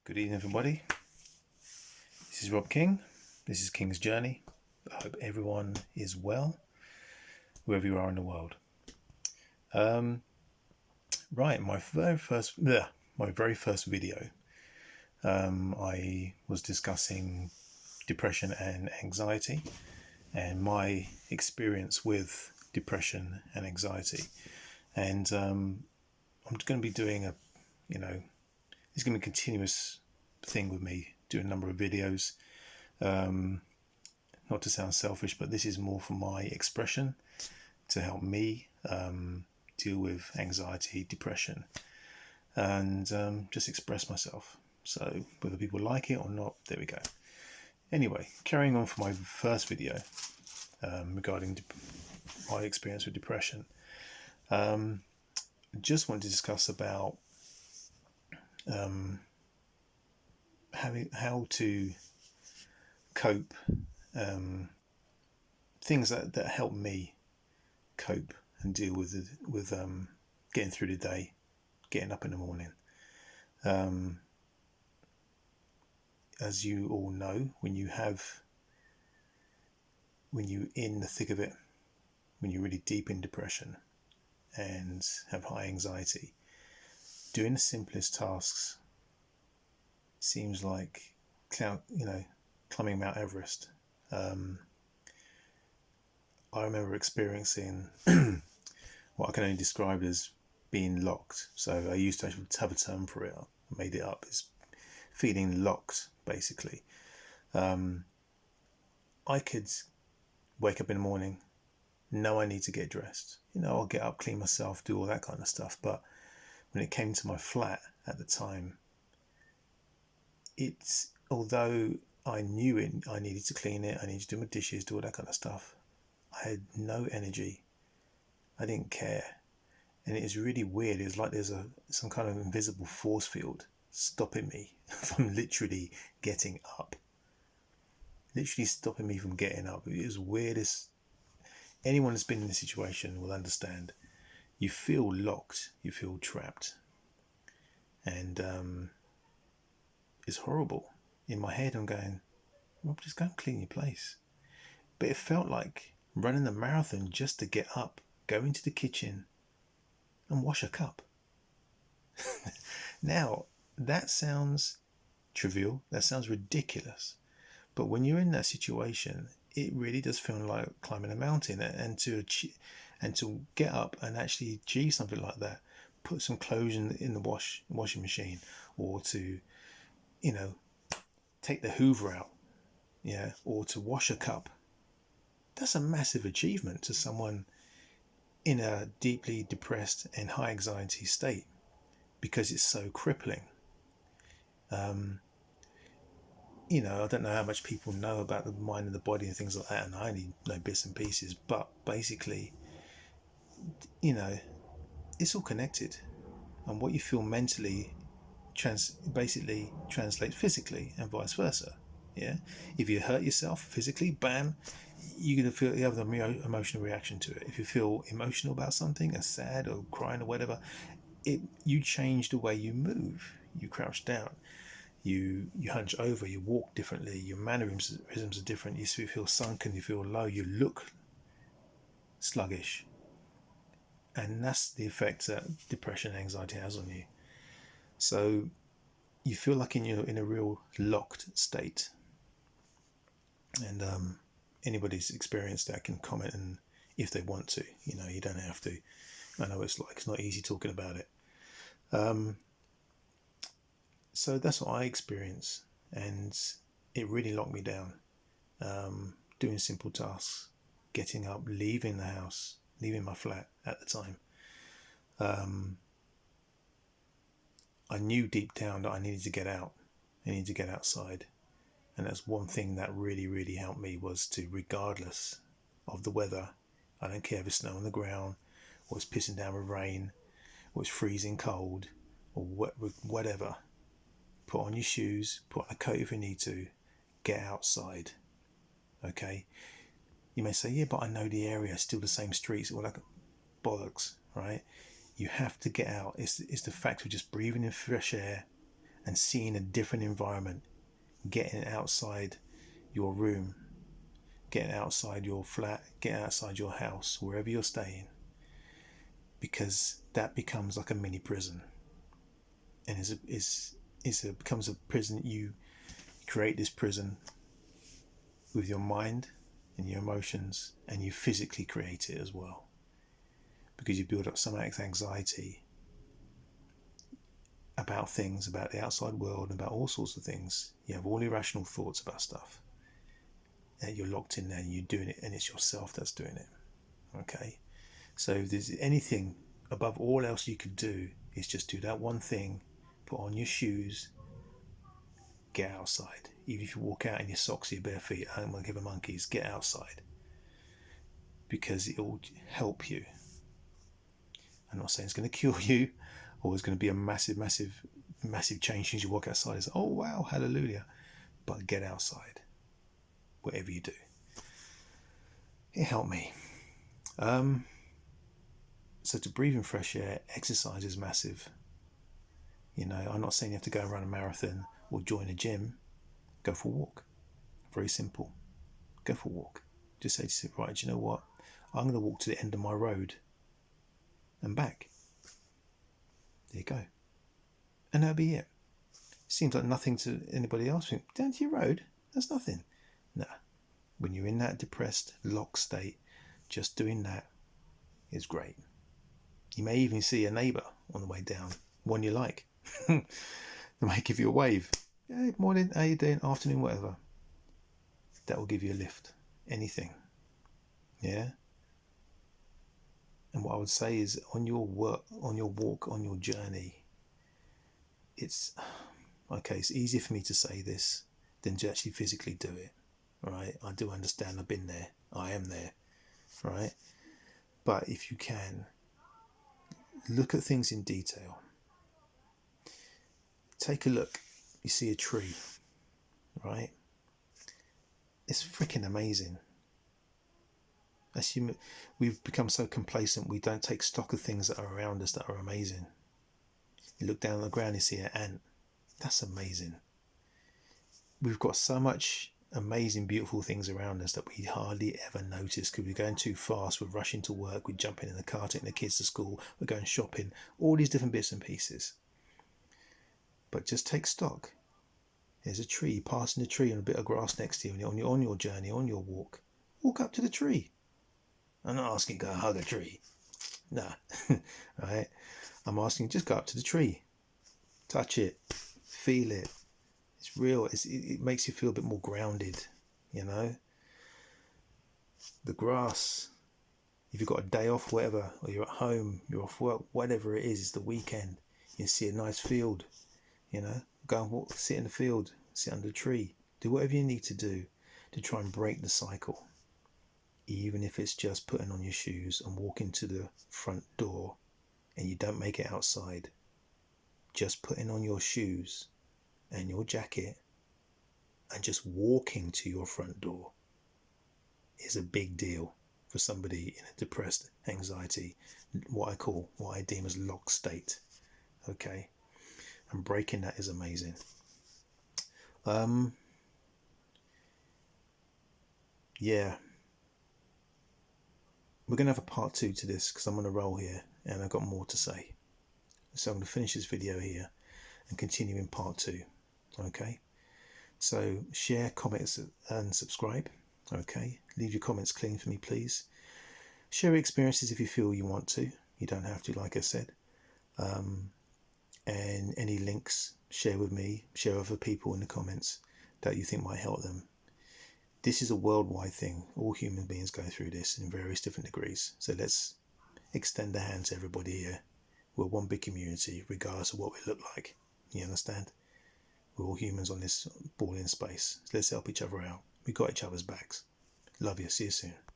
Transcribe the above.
Good evening, everybody. This is Rob King. This is King's Journey. I hope everyone is well, wherever you are in the world. Right, my very first video. I was discussing depression and anxiety, and my experience with depression and anxiety. And I'm going to be doing it's going to be a continuous thing with me, doing a number of videos. Not to sound selfish, but this is more for my expression to help me deal with anxiety, depression, and just express myself. So whether people like it or not, there we go. Anyway, carrying on for my first video regarding my experience with depression. I just want to discuss about how to cope, things that help me cope and deal with getting through the day, getting up in the morning. As you all know, when you're in the thick of it, when you're really deep in depression and have high anxiety, doing the simplest tasks seems like climbing Mount Everest. I remember experiencing what I can only describe as being locked. So I used to actually have a term for it. I made it up. It's feeling locked, basically. I could wake up in the morning, know I need to get dressed. I'll get up, clean myself, do all that kind of stuff. But when it came to my flat at the time, although I knew it, I needed to clean it, I needed to do my dishes, do all that kind of stuff, I had no energy. I didn't care. And it is really weird. It was like there's some kind of invisible force field stopping me from literally getting up. Literally stopping me from getting up. It was weird. Anyone that's been in this situation will understand. You feel locked. You feel trapped. And it's horrible. In my head, I'm going, Rob, just go and clean your place. But it felt like running a marathon just to get up, go into the kitchen and wash a cup. Now, that sounds trivial. That sounds ridiculous. But when you're in that situation, it really does feel like climbing a mountain. And to get up and actually achieve something like that, put some clothes in the washing machine, or to, take the Hoover out, or to wash a cup. That's a massive achievement to someone in a deeply depressed and high anxiety state, because it's so crippling. I don't know how much people know about the mind and the body and things like that, and I only know bits and pieces, but basically, it's all connected. And what you feel mentally basically translates physically, and vice versa. Yeah, if you hurt yourself physically, bam, you're gonna feel, you have an emotional reaction to it. If you feel emotional about something, and sad or crying or whatever, you change the way you move. You crouch down, you hunch over, you walk differently, your mannerisms are different. You feel sunken, you feel low, you look sluggish, and that's the effect that depression and anxiety has on you. So you feel like you're in a real locked state. And anybody's experienced that can comment, and if they want to, you don't have to. I know it's not easy talking about it. So that's what I experienced, and it really locked me down. Doing simple tasks, getting up, leaving the house, leaving my flat at the time. I knew deep down that I needed to get out. I needed to get outside. And that's one thing that really, really helped me, was to, regardless of the weather, I don't care if it's snow on the ground, or it's pissing down with rain, or it's freezing cold, or whatever, put on your shoes, put on a coat if you need to, get outside. Okay? You may say, yeah, but I know the area, still the same streets. Well, like bollocks, right? You have to get out. It's the fact of just breathing in fresh air and seeing a different environment, getting outside your room, getting outside your flat, getting outside your house, wherever you're staying, because that becomes like a mini prison, and becomes a prison. You create this prison with your mind and your emotions, and you physically create it as well, because you build up so much anxiety about things, about the outside world, about all sorts of things. You have all irrational thoughts about stuff, and you're locked in there, and you're doing it, and it's yourself that's doing it. Okay, so if there's anything above all else you could do, is just do that one thing: put on your shoes, get outside. Even if you walk out in your socks or your bare feet, I don't want to give a monkeys. Get outside, because it will help you. I'm not saying it's going to cure you, or it's going to be a massive, massive, massive change as you walk outside. It's, oh wow, hallelujah. But get outside, whatever you do. It helped me. So to breathe in fresh air, exercise is massive. You know, I'm not saying you have to go and run a marathon or join a gym. Go for a walk. Very simple. Go for a walk. Just say to yourself, right, do you know what? I'm going to walk to the end of my road and back. There you go. And that'll be it. Seems like nothing to anybody else. Down to your road, that's nothing. Nah. When you're in that depressed, locked state, just doing that is great. You may even see a neighbour on the way down, one you like. They might give you a wave. Hey, morning, how you doing? Afternoon, whatever. That will give you a lift. Anything. Yeah? And what I would say is, on your work, on your walk, on your journey, it's easier for me to say this than to actually physically do it. Right? I do understand. I've been there. I am there. Right? But if you can, look at things in detail. Take a look. You see a tree, right? It's freaking amazing. We've become so complacent, we don't take stock of things that are around us that are amazing. You look down on the ground, you see an ant. That's amazing. We've got so much amazing, beautiful things around us that we hardly ever notice because we're going too fast. We're rushing to work. We're jumping in the car, taking the kids to school. We're going shopping. All these different bits and pieces. But just take stock. There's a tree, passing the tree on a bit of grass next to you, and you're on your journey, on your walk. Walk up to the tree. I'm not asking go hug a tree. Nah. Right? I'm asking just go up to the tree. Touch it. Feel it. It's real. It makes you feel a bit more grounded, you know. The grass. If you've got a day off, whatever, or you're at home, you're off work, whatever it is, it's the weekend. You see a nice field, you know. Go and walk, sit in the field, sit under a tree. Do whatever you need to do to try and break the cycle. Even if it's just putting on your shoes and walking to the front door and you don't make it outside. Just putting on your shoes and your jacket and just walking to your front door is a big deal for somebody in a depressed anxiety, what I deem as locked state. Okay? And breaking that is amazing. Yeah. We're going to have a part 2 to this because I'm on a roll here and I've got more to say. So I'm going to finish this video here and continue in part 2. Okay? So share, comment and subscribe. Okay? Leave your comments clean for me, please. Share your experiences if you feel you want to. You don't have to, like I said. And any links, share with me, share with other people in the comments that you think might help them. This is a worldwide thing. All human beings go through this in various different degrees. So let's extend a hand to everybody here. We're one big community, regardless of what we look like. You understand? We're all humans on this ball in space. So let's help each other out. We got each other's backs. Love you. See you soon.